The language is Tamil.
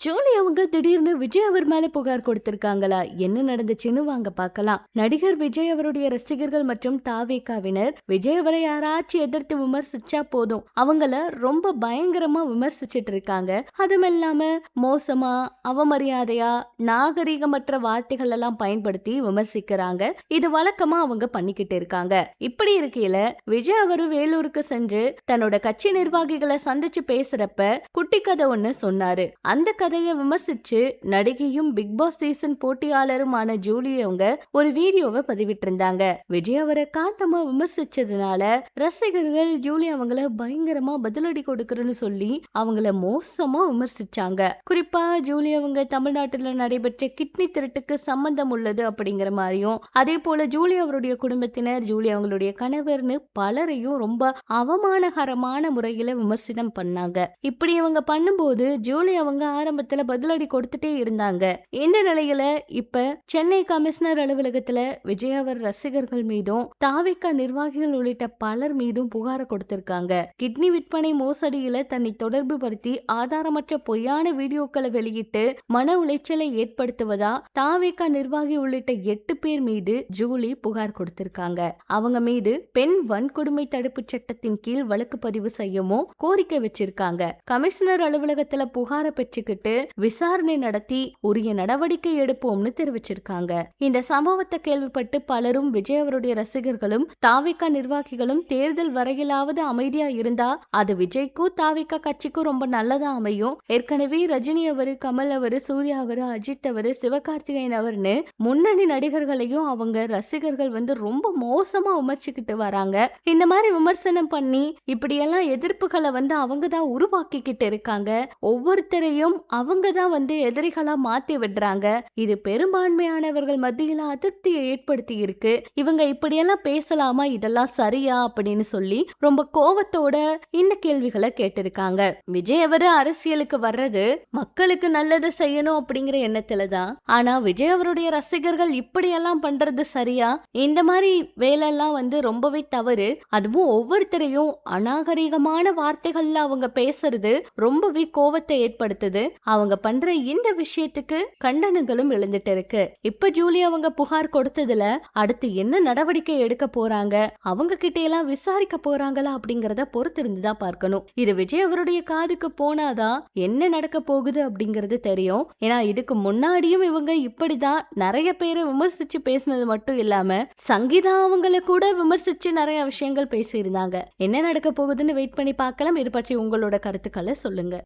ஜூலி அவங்க திடீர்னு விஜய் அவர் மேல புகார் கொடுத்திருக்காங்களா? என்ன நடந்துச்சுன்னு வாங்க பார்க்கலாம். நடிகர் விஜய் அவருடைய ரசிகர்கள் மற்றும் தாவேகாவினர் விஜய் அவரை யாராச்சும் எதிர்த்து விமர்சிச்சா போதும் அவங்கள ரொம்ப பயங்கரமா விமர்சிச்சிட்டு இருக்காங்க. அதுவும் இல்லாம மோசமா, அவமரியாதையா, நாகரீகமற்ற வார்த்தைகள் எல்லாம் பயன்படுத்தி விமர்சிக்கிறாங்க. இது வழக்கமா அவங்க பண்ணிக்கிட்டு இருக்காங்க. இப்படி இருக்கையில விஜய் அவரு வேலூருக்கு சென்று தன்னோட கட்சி நிர்வாகிகளை சந்திச்சு பேசுறப்ப குட்டி கதை ஒண்ணு சொன்னாரு. அந்த கதையை விமர்சிச்சு நடிகையும் பிக் பாஸ் சீசன் போட்டியாளருமான ஜூலி அவங்க ஒரு வீடியோவை பதிவிட்டிருந்தாங்க. விஜய் அவரை காட்டமா விமர்சிச்சதுனால ரசிகர்கள் ஜூலி அவங்கள பயங்கரமா பதிலடி கொடுக்கறன்னு சொல்லி அவங்கள மோசமா விமர்சிச்சாங்க. குறிப்பா ஜூலி அவங்க தமிழ்நாட்டுல நடைபெற்ற கிட்னி திருட்டுக்கு சம்பந்தம் உள்ளது அப்படிங்கிற மாதிரியும், அதே போல ஜூலி அவருடைய குடும்பத்தினர், ஜூலி அவங்களுடைய கணவர்னு பலரையும் ரொம்ப அவமானகரமான முறையில விமர்சனம் பண்ணாங்க. இப்படி அவங்க பண்ணும்போது ஜூலி அவங்க ஆரம்பத்துல பதிலடி கொடுத்துட்டே இருந்தாங்க. இந்த நிலையில இப்ப சென்னை கமிஷனர் அலுவலகத்துல விஜய் அவர் ரசிகர்கள் மீதும் தாவேகா நிர்வாகிகள் உள்ளிட்ட பலர் மீதும் புகார கொடுத்திருக்காங்க. கிட்னி விற்பனை மோசடியில தன்னை தொடர்பு படுத்தி ஆதாரமற்ற பொய்யான வீடியோக்களை வெளியிட்டு மன உளைச்சலை ஏற்படுத்துவதா தாவேகா நிர்வாகி உள்ளிட்ட 8 பேர் மீது ஜூலி புகார் கொடுத்திருக்காங்க. அவங்க மீது பெண் வன்கொடுமை தடுப்பு சட்டத்தின் கீழ் வழக்கு பதிவு செய்யவும் கோரிக்கை வச்சிருக்காங்க. கமிஷனர் அலுவலகத்துல புகார பெற்றுக்கிட்டு விசாரணை நடத்தி உரிய நடவடிக்கை எடுப்போம்னு தெரிவிச்சிருக்காங்க. இந்த சம்பவத்தை கேள்விப்பட்டு பலரும் விஜய் அவருடைய ரசிகர்களும் தாவேகா நிர்வாகிகளும் தேர்தல் வரையிலாவது அமைதியா இருந்தா அது விஜய்க்கும் தாவேகா கட்சிக்கும் ரொம்ப நல்லதா அமையும். ஏற்கனவே ரஜினி அவரு, கமல் அவரு, சூர்யா அவரு, அஜித் அவரு, சிவகார்த்திகேயன் அவர்னு முன்னணி நடிகர்களையும் அவங்க ரசிகர்கள் ரொம்ப மோசமா விமர்சிக்கிட்டு வராங்க. இந்த மாதிரி விமர்சனம் பண்ணி இப்படியெல்லாம் எதிர்ப்புகளை அவங்க தான் உருவாக்கிக்கிட்டு இருக்காங்க. ஒவ்வொருத்தரையும் அவங்க தான் எதிரிகளா மாத்தி விடுறாங்க. இது பெரும்பான்மையானவர்கள் மத்தியில அதிருப்தியை ஏற்படுத்தி இருக்கு. இவங்க இப்படியெல்லாம் பேசலாமா, இதெல்லாம் சரியா அப்படின்னு சொல்லி ரொம்ப கோவத்தோட இந்த கேள்விகளை கேட்டிருக்காங்க. விஜய் அவரு அரசியலுக்கு வர்றது மக்களுக்கு நல்லது செய்யணும் அப்படிங்கிற எண்ணத்துல தான். ஆனா விஜய் அவருடைய ரசிகர்கள் இப்படியெல்லாம் பண்றது சரியா? இந்த மாதிரி வேலையெல்லாம் ரொம்பவே தவறு. அதுவும் ஒவ்வொருத்தரையும் அநாகரிகமான வார்த்தைகள்ல அவங்க பேசுறது ரொம்பவே கோவத்தை ஏற்படுத்துது. அவங்க பண்ற இந்த விஷயத்துக்கு கண்டனங்களும் எழுந்துட்டு இருக்கு. இப்ப ஜூலி அவங்க புகார் கொடுத்ததுல அடுத்து என்ன நடவடிக்கை எடுக்க போறாங்க, அவங்க கிட்ட எல்லாம் விசாரிக்க போறாங்களா அப்படிங்கறத பொறுத்து இருந்துதான் பார்க்கணும். இது விஜய் அவருடைய காதுக்கு போனாதான் என்ன நடக்க போகுது அப்படிங்கறது தெரியும். ஏன்னா இதுக்கு முன்னாடியும் இவங்க இப்படிதான் நிறைய பேரை விமர்சிச்சு பேசினது மட்டும் இல்லாம சங்கீதா அவங்கள கூட விமர்சிச்சு நிறைய விஷயங்கள் பேசியிருந்தாங்க. என்ன நடக்க போகுதுன்னு வெயிட் பண்ணி பார்க்கலாம். இது பற்றி உங்களோட கருத்துக்களை சொல்லுங்க.